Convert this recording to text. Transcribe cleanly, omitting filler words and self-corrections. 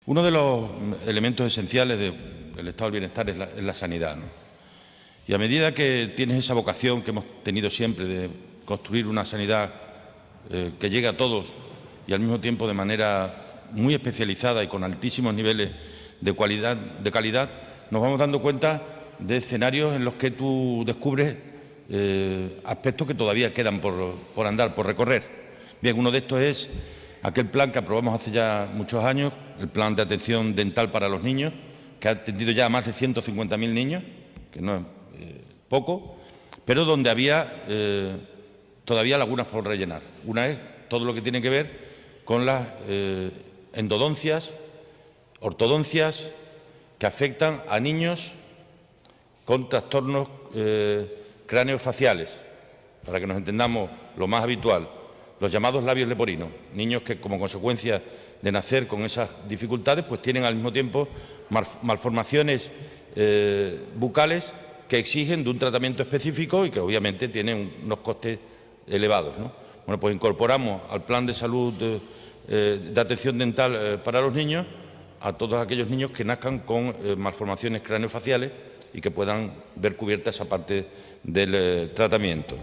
Uno de los elementos esenciales del estado del bienestar es la sanidad, ¿no? Y a medida que tienes esa vocación que hemos tenido siempre de construir una sanidad que llegue a todos y al mismo tiempo de manera muy especializada y con altísimos niveles de calidad, nos vamos dando cuenta de escenarios en los que tú descubres aspectos que todavía quedan por andar, por recorrer. Bien, uno de estos es aquel plan que aprobamos hace ya muchos años, el Plan de Atención Dental para los Niños, que ha atendido ya a más de 150.000 niños, que no es poco, pero donde había todavía lagunas por rellenar. Una es todo lo que tiene que ver con las endodoncias, ortodoncias que afectan a niños con trastornos craneofaciales. Para que nos entendamos, lo más habitual, los llamados labios leporinos, niños que como consecuencia de nacer con esas dificultades, pues tienen al mismo tiempo malformaciones bucales que exigen de un tratamiento específico y que obviamente tienen unos costes elevados, ¿no? Bueno, pues incorporamos al plan de salud de atención dental para los niños a todos aquellos niños que nazcan con malformaciones craneofaciales y que puedan ver cubierta esa parte del tratamiento.